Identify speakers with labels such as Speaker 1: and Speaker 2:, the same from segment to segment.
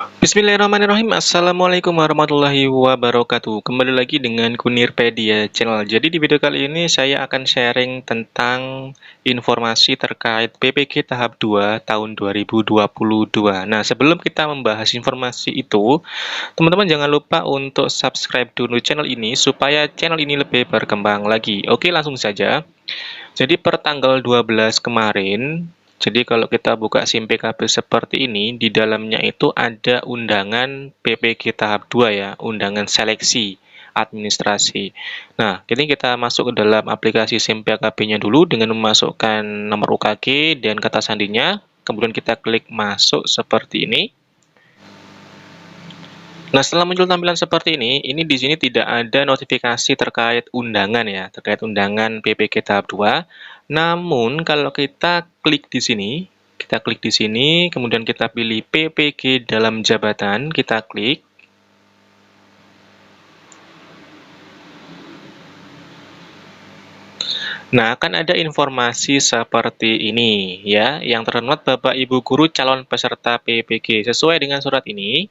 Speaker 1: Bismillahirrahmanirrahim. Assalamualaikum warahmatullahi wabarakatuh. Kembali lagi dengan Kunirpedia Channel. Jadi di video kali ini saya akan sharing tentang informasi terkait PPG tahap 2 tahun 2022. Nah, sebelum kita membahas informasi itu, teman-teman jangan lupa untuk subscribe dulu channel ini supaya channel ini lebih berkembang lagi. Oke, langsung saja. Jadi per tanggal 12 kemarin, jadi kalau kita buka SIM PKB seperti ini, di dalamnya itu ada undangan PPG tahap 2 ya, undangan seleksi administrasi. Nah, ini kita masuk ke dalam aplikasi SIM PKB-nya dulu dengan memasukkan nomor UKG dan kata sandinya, kemudian kita klik masuk seperti ini. Nah, setelah muncul tampilan seperti ini di sini tidak ada notifikasi terkait undangan ya, terkait undangan PPG tahap 2. Namun, kalau kita klik di sini, kemudian kita pilih PPG dalam jabatan, kita klik. Nah, akan ada informasi seperti ini ya, yang terhormat Bapak Ibu Guru calon peserta PPG. Sesuai dengan surat ini,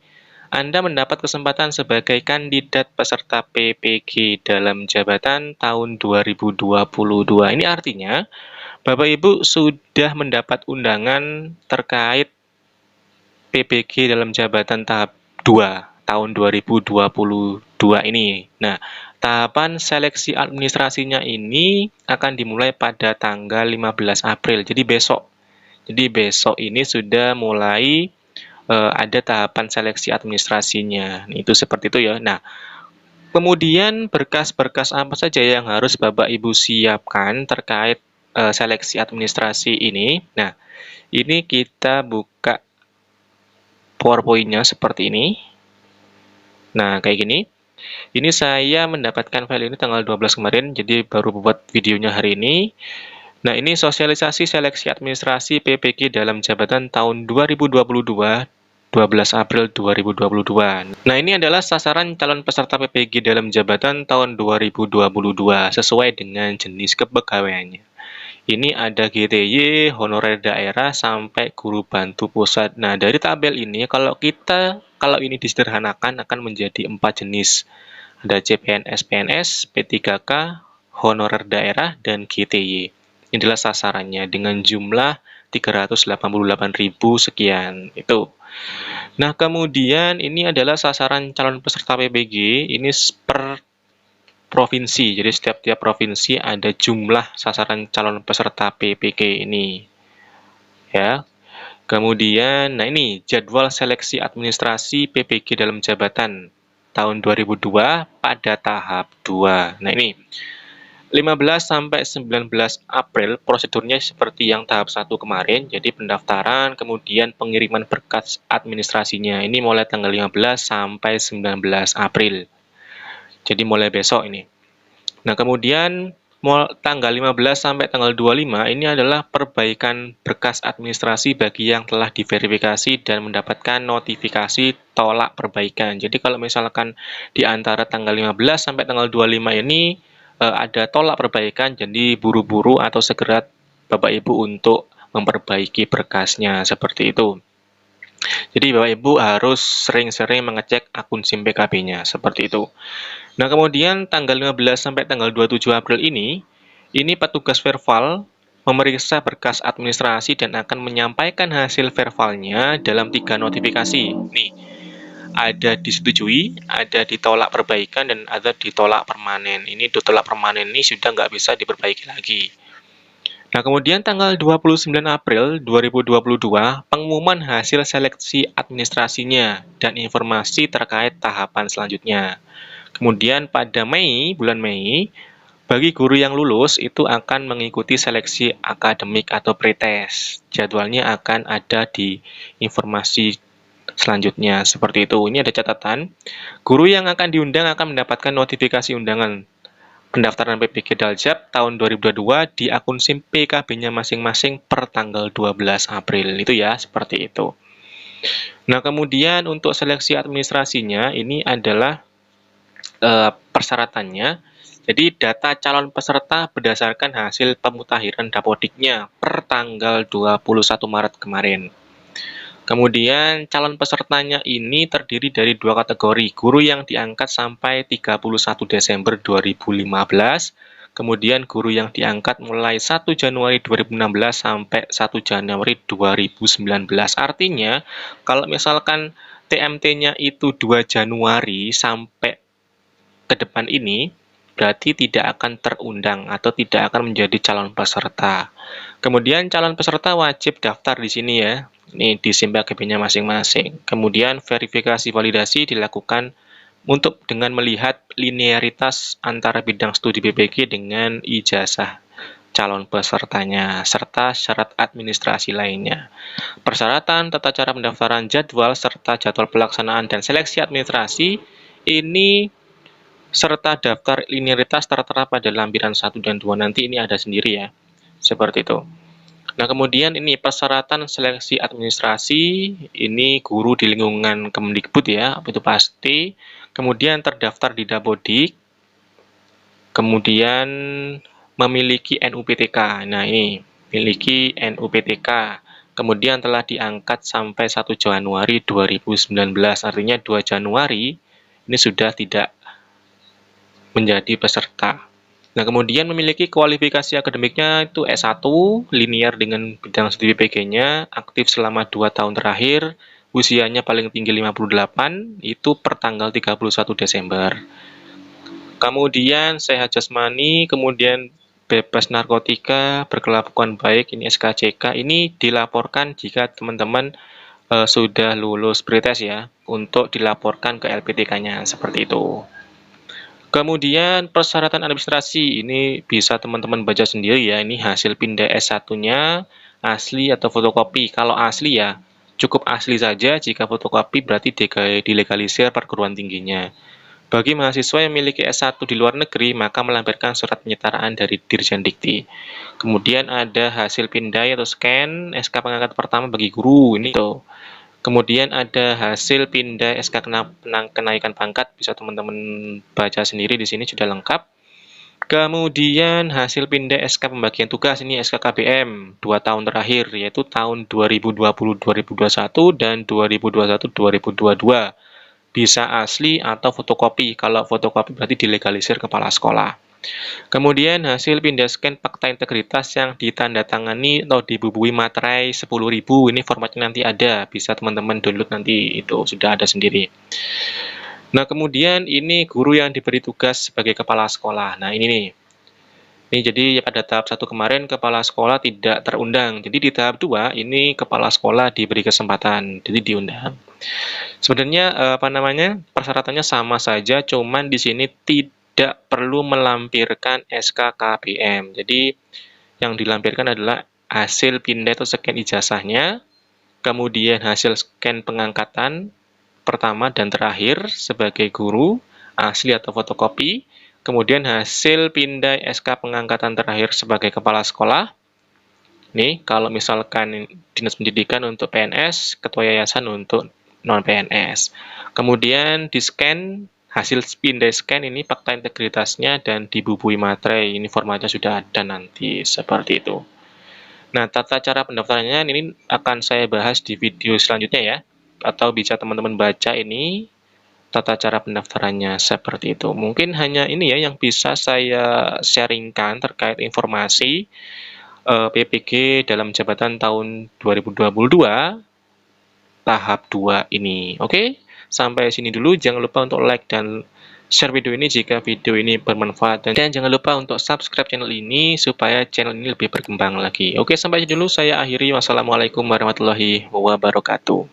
Speaker 1: Anda mendapat kesempatan sebagai kandidat peserta PPG dalam jabatan tahun 2022. Ini artinya, Bapak Ibu sudah mendapat undangan terkait PPG dalam jabatan tahap 2 tahun 2022 ini. Nah, tahapan seleksi administrasinya ini akan dimulai pada tanggal 15 April, jadi besok. Jadi besok ini sudah mulai ada tahapan seleksi administrasinya. Itu seperti itu ya. Nah, kemudian berkas-berkas apa saja yang harus Bapak Ibu siapkan terkait seleksi administrasi ini. Nah, ini kita buka PowerPoint-nya seperti ini. Nah, kayak gini. Ini saya mendapatkan file ini tanggal 12 kemarin, jadi baru buat videonya hari ini. Nah, ini sosialisasi seleksi administrasi PPG dalam jabatan tahun 2022, 12 April 2022. Nah, ini adalah sasaran calon peserta PPG dalam jabatan tahun 2022 sesuai dengan jenis kepegawaiannya. Ini ada GTY, honorer daerah, sampai guru bantu pusat. Nah, dari tabel ini, kalau ini disederhanakan akan menjadi 4 jenis. Ada CPNS, PNS, P3K, honorer daerah, dan GTY. Ini adalah sasarannya dengan jumlah 388.000 sekian. Itu. Nah, kemudian ini adalah sasaran calon peserta PPG. Ini per provinsi. Jadi setiap provinsi ada jumlah sasaran calon peserta PPG ini. Ya. Kemudian, nah ini jadwal seleksi administrasi PPG dalam jabatan tahun 2002 pada tahap 2. Nah ini 15 sampai 19 April prosedurnya seperti yang tahap 1 kemarin. Jadi pendaftaran, kemudian pengiriman berkas administrasinya. Ini mulai tanggal 15 sampai 19 April. Jadi mulai besok ini. Nah, kemudian tanggal 15 sampai tanggal 25 ini adalah perbaikan berkas administrasi bagi yang telah diverifikasi dan mendapatkan notifikasi tolak perbaikan. Jadi kalau misalkan di antara tanggal 15 sampai tanggal 25 ini ada tolak perbaikan, jadi buru-buru atau segera Bapak Ibu untuk memperbaiki berkasnya seperti itu. Jadi Bapak Ibu harus sering-sering mengecek akun SIM PKB-nya seperti itu. Nah, kemudian tanggal 15 sampai tanggal 27 April ini petugas Verval memeriksa berkas administrasi dan akan menyampaikan hasil vervalnya dalam 3 notifikasi. Nih, ada disetujui, ada ditolak perbaikan, dan ada ditolak permanen. Ini ditolak permanen ini sudah nggak bisa diperbaiki lagi. Nah, kemudian tanggal 29 April 2022, pengumuman hasil seleksi administrasinya dan informasi terkait tahapan selanjutnya. Kemudian pada bulan Mei, bagi guru yang lulus itu akan mengikuti seleksi akademik atau pretest. Jadwalnya akan ada di informasi selanjutnya. Seperti itu. Ini ada catatan. Guru yang akan diundang akan mendapatkan notifikasi undangan pendaftaran PPG Daljab tahun 2022 di akun SIM PKB-nya masing-masing per tanggal 12 April. Itu ya, seperti itu. Nah, kemudian untuk seleksi administrasinya ini adalah persyaratannya. Jadi data calon peserta berdasarkan hasil pemutakhiran dapodiknya per tanggal 21 Maret kemarin. Kemudian calon pesertanya ini terdiri dari 2 kategori, guru yang diangkat sampai 31 Desember 2015, kemudian guru yang diangkat mulai 1 Januari 2016 sampai 1 Januari 2019. Artinya, kalau misalkan TMT-nya itu 2 Januari sampai ke depan ini, berarti tidak akan terundang atau tidak akan menjadi calon peserta. Kemudian calon peserta wajib daftar di sini ya. Ini di SIM PKB-nya masing-masing. Kemudian verifikasi validasi dilakukan dengan melihat linearitas antara bidang studi PPG dengan ijazah calon pesertanya, serta syarat administrasi lainnya. Persyaratan, tata cara pendaftaran, jadwal, serta jadwal pelaksanaan dan seleksi administrasi ini serta daftar linearitas tertera pada lampiran 1 dan 2 nanti ini ada sendiri ya. Seperti itu. Nah, kemudian ini persyaratan seleksi administrasi, ini guru di lingkungan Kemdikbud ya, itu pasti. Kemudian terdaftar di Dapodik. Kemudian memiliki NUPTK. Nah, ini memiliki NUPTK. Kemudian telah diangkat sampai 1 Januari 2019. Artinya 2 Januari ini sudah tidak menjadi peserta. Nah, kemudian memiliki kualifikasi akademiknya itu S1, linear dengan bidang studi PPG-nya, aktif selama 2 tahun terakhir, usianya paling tinggi 58, itu per tanggal 31 Desember. Kemudian sehat jasmani, kemudian bebas narkotika, berkelakuan baik, ini SKCK, ini dilaporkan jika teman-teman sudah lulus pretest ya, untuk dilaporkan ke LPTK-nya, seperti itu. Kemudian persyaratan administrasi ini bisa teman-teman baca sendiri ya. Ini hasil pindah S1-nya asli atau fotokopi. Kalau asli ya cukup asli saja, jika fotokopi berarti dilegalisir perguruan tingginya. Bagi mahasiswa yang memiliki S1 di luar negeri, maka melampirkan surat penyetaraan dari Dirjen Dikti. Kemudian ada hasil pindai atau scan SK pengangkat pertama bagi guru ini tuh. Kemudian ada hasil pindah SK kenaikan pangkat, bisa teman-teman baca sendiri di sini sudah lengkap. Kemudian hasil pindah SK pembagian tugas, ini SK KBM 2 tahun terakhir, yaitu tahun 2020-2021 dan 2021-2022. Bisa asli atau fotokopi, kalau fotokopi berarti dilegalisir kepala sekolah. Kemudian hasil pindah scan fakta integritas yang ditandatangani atau dibubui materai 10.000, ini formatnya nanti ada, bisa teman-teman download nanti, itu sudah ada sendiri. Nah, kemudian ini guru yang diberi tugas sebagai kepala sekolah. Nah, ini nih. Ini jadi pada tahap 1 kemarin kepala sekolah tidak terundang. Jadi di tahap 2 ini kepala sekolah diberi kesempatan, jadi diundang. Sebenarnya persyaratannya sama saja, cuman di sini tidak perlu melampirkan SK KBM. Jadi yang dilampirkan adalah hasil pindah atau scan ijazahnya, kemudian hasil scan pengangkatan pertama dan terakhir sebagai guru, asli atau fotokopi, kemudian hasil pindah SK pengangkatan terakhir sebagai kepala sekolah. Nih, kalau misalkan Dinas Pendidikan untuk PNS, Ketua Yayasan untuk non-PNS. Kemudian di-scan hasil pindah scan ini fakta integritasnya dan dibubui materai. Ini formatnya sudah ada nanti, seperti itu. Nah, tata cara pendaftarannya ini akan saya bahas di video selanjutnya ya. Atau bisa teman-teman baca ini tata cara pendaftarannya seperti itu. Mungkin hanya ini ya yang bisa saya sharingkan terkait informasi PPG dalam jabatan tahun 2022 tahap 2 ini. Oke, sampai sini dulu. Jangan lupa untuk like dan share video ini jika video ini bermanfaat. Dan jangan lupa untuk subscribe channel ini supaya channel ini lebih berkembang lagi. Oke, sampai sini dulu. Saya akhiri. Wassalamualaikum warahmatullahi wabarakatuh.